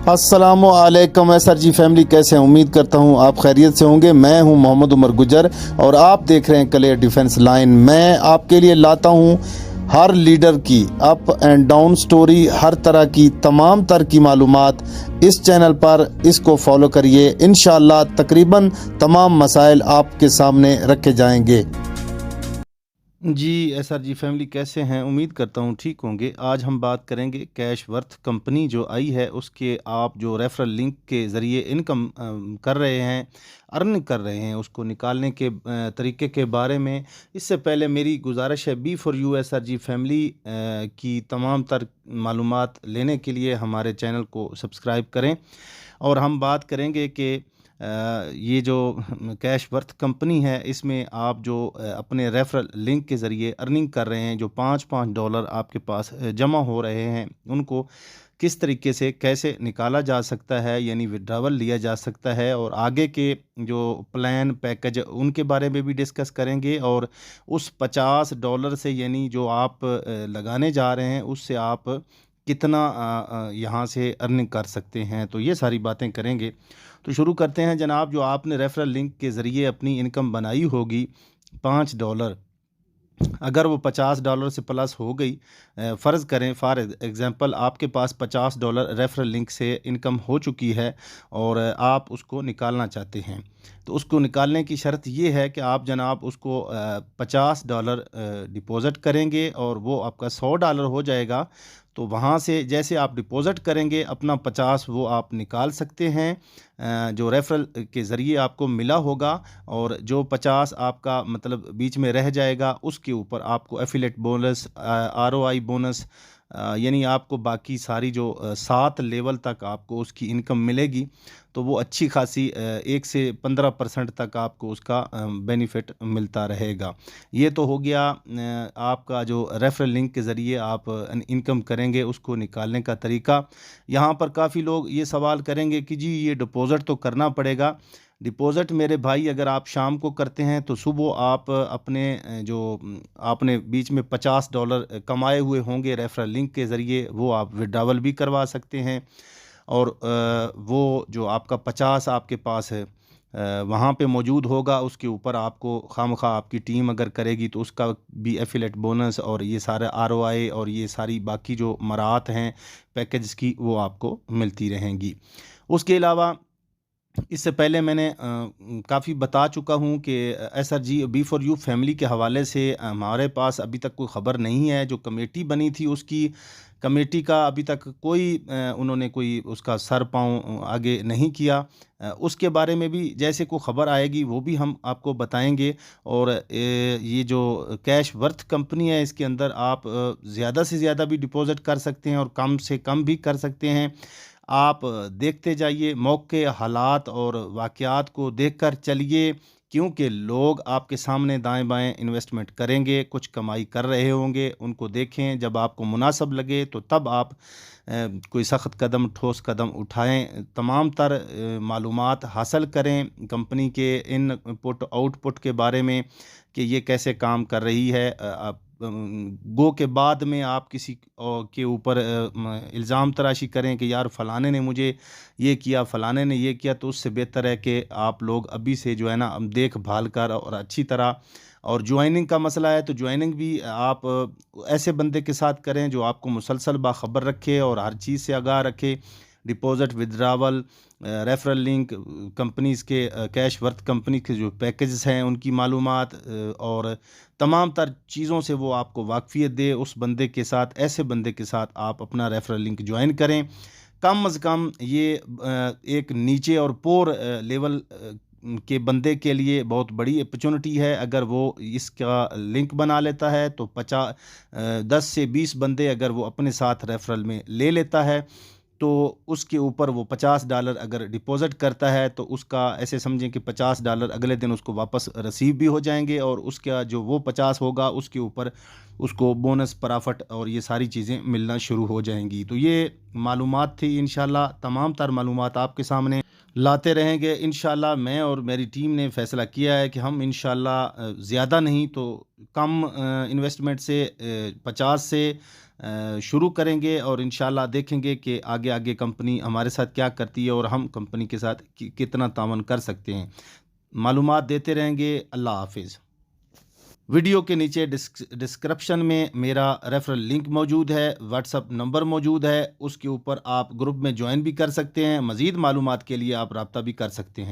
अस्सलामुअलैकुम SR G family, कैसे हैं? उम्मीद करता हूं आप खैरियत से होंगे। मैं हूं मोहम्मद उमर गुजर और आप देख रहे हैं क्लियर डिफेंस लाइन। मैं आपके लिए लाता हूं हर लीडर की अप एंड डाउन स्टोरी, हर तरह की तमाम तरह की मालूमात इस चैनल पर। इसको फॉलो करिए, इंशाअल्लाह तकरीबन तमाम मसाइल आपके सामने रखे जाएंगे। जी एसआर जी फैमिली, कैसे हैं? उम्मीद करता हूँ ठीक होंगे। आज हम बात करेंगे कैश वर्थ कंपनी जो आई है उसके आप जो रेफरल लिंक के ज़रिए इनकम कर रहे हैं, अर्न कर रहे हैं, उसको निकालने के तरीके के बारे में। इससे पहले मेरी गुजारिश है, B for U SR G family की तमाम तर मालूमात लेने के लिए हमारे चैनल को सब्सक्राइब करें। और हम बात करेंगे कि ये जो कैश वर्थ कंपनी है, इसमें आप जो अपने रेफरल लिंक के ज़रिए अर्निंग कर रहे हैं, जो $5 आपके पास जमा हो रहे हैं, उनको किस तरीके से कैसे निकाला जा सकता है, यानी विड्रावल लिया जा सकता है, और आगे के जो प्लान पैकेज उनके बारे में भी डिस्कस करेंगे। और उस $50 से, यानी जो आप लगाने जा रहे हैं, उससे आप कितना यहाँ से अर्निंग कर सकते हैं, तो ये सारी बातें करेंगे। तो शुरू करते हैं जनाब। जो आपने रेफरल लिंक के ज़रिए अपनी इनकम बनाई होगी $5, अगर वो $50 से प्लस हो गई, फ़र्ज़ करें फॉर एग्ज़ाम्पल आपके पास $50 रेफरल लिंक से इनकम हो चुकी है और आप उसको निकालना चाहते हैं, तो उसको निकालने की शर्त ये है कि आप जनाब उसको $50 डिपॉज़िट करेंगे और वो आपका $100 हो जाएगा। तो वहाँ से जैसे आप डिपॉज़िट करेंगे अपना 50 वो आप निकाल सकते हैं जो रेफरल के ज़रिए आपको मिला होगा। और जो 50 आपका मतलब बीच में रह जाएगा, उसके ऊपर आपको एफिलेट बोनस, आरओआई बोनस, यानी आपको बाकी सारी जो 7 लेवल तक आपको उसकी इनकम मिलेगी। तो वो अच्छी खासी 1 से 15% तक आपको उसका बेनिफिट मिलता रहेगा। ये तो हो गया आपका जो रेफरल लिंक के ज़रिए आप इनकम करेंगे उसको निकालने का तरीका। यहाँ पर काफ़ी लोग ये सवाल करेंगे कि जी ये डिपॉज़िट तो करना पड़ेगा। डिपॉज़िट मेरे भाई अगर आप शाम को करते हैं तो सुबह आप अपने जो आपने बीच में $50 कमाए हुए होंगे रेफरल लिंक के ज़रिए, वो आप विड्रावल भी करवा सकते हैं। और वो जो आपका 50 आपके पास है वहाँ पे मौजूद होगा, उसके ऊपर आपको खामखा आपकी टीम अगर करेगी तो उसका भी एफिलेट बोनस और ये सारे आरओआई और ये सारी बाकी जो मराहत हैं पैकेज की, वो आपको मिलती रहेंगी। उसके अलावा इससे पहले मैंने काफ़ी बता चुका हूँ कि SR G B for U family के हवाले से हमारे पास अभी तक कोई ख़बर नहीं है। जो कमेटी बनी थी उसकी कमेटी का अभी तक कोई उन्होंने कोई उसका सर पाँव आगे नहीं किया। उसके बारे में भी जैसे कोई ख़बर आएगी वो भी हम आपको बताएंगे। और ये जो कैश वर्थ कंपनी है, इसके अंदर आप ज़्यादा से ज़्यादा भी डिपॉज़िट कर सकते हैं और कम से कम भी कर सकते हैं। आप देखते जाइए, मौके, हालात और वाक़यात को देखकर चलिए, क्योंकि लोग आपके सामने दाएं-बाएं इन्वेस्टमेंट करेंगे, कुछ कमाई कर रहे होंगे, उनको देखें। जब आपको मुनासिब लगे तो तब आप कोई सख्त कदम, ठोस कदम उठाएँ। तमाम तर मालूमात हासिल करें कंपनी के इनपुट, आउटपुट के बारे में कि ये कैसे काम कर रही है। आप गो के बाद में आप किसी के ऊपर इल्ज़ाम तराशी करें कि यार फ़लाने ने मुझे ये किया, फ़लाने ने ये किया, तो उससे बेहतर है कि आप लोग अभी से जो है ना देखभाल कर और अच्छी तरह। और ज्वाइनिंग का मसला है तो ज्वाइनिंग भी आप ऐसे बंदे के साथ करें जो आपको मुसलसल बाखबर रखे और हर चीज़ से आगाह रखे। Deposit, withdrawal, referral link, companies के कैश वर्थ कंपनी के जो पैकेजेस हैं उनकी मालूमात और तमाम तर चीज़ों से वो आपको वाकफ़ियत दे। उस बंदे के साथ, ऐसे बंदे के साथ आप अपना रेफरल लिंक ज्वाइन करें। कम अज़ कम ये एक नीचे और पोर लेवल के बंदे के लिए बहुत बड़ी अपॉर्चुनिटी है। अगर वो इसका लिंक बना लेता है तो 10 से 20 बंदे अगर वो अपने साथ रेफरल में ले लेता है तो उसके ऊपर वो $50 अगर डिपॉज़िट करता है तो उसका ऐसे समझें कि $50 अगले दिन उसको वापस रिसीव भी हो जाएंगे और उसका जो वो 50 होगा उसके ऊपर उसको बोनस, प्रॉफ़िट और ये सारी चीज़ें मिलना शुरू हो जाएंगी। तो ये मालूमात थी। इंशाल्लाह तमाम तर मालूमात आपके सामने लाते रहेंगे। इंशाल्लाह मैं और मेरी टीम ने फ़ैसला किया है कि हम इंशाल्लाह ज़्यादा नहीं तो कम इन्वेस्टमेंट से 50 से शुरू करेंगे और इंशाल्लाह देखेंगे कि आगे आगे कंपनी हमारे साथ क्या करती है और हम कंपनी के साथ कितना तावन कर सकते हैं। मालूमात देते रहेंगे। अल्लाह हाफिज़। वीडियो के नीचे डिस्क्रिप्शन में मेरा रेफरल लिंक मौजूद है, व्हाट्सअप नंबर मौजूद है, उसके ऊपर आप ग्रुप में ज्वाइन भी कर सकते हैं। मज़ीद मालूमात के लिए आप रब्ता भी कर सकते हैं।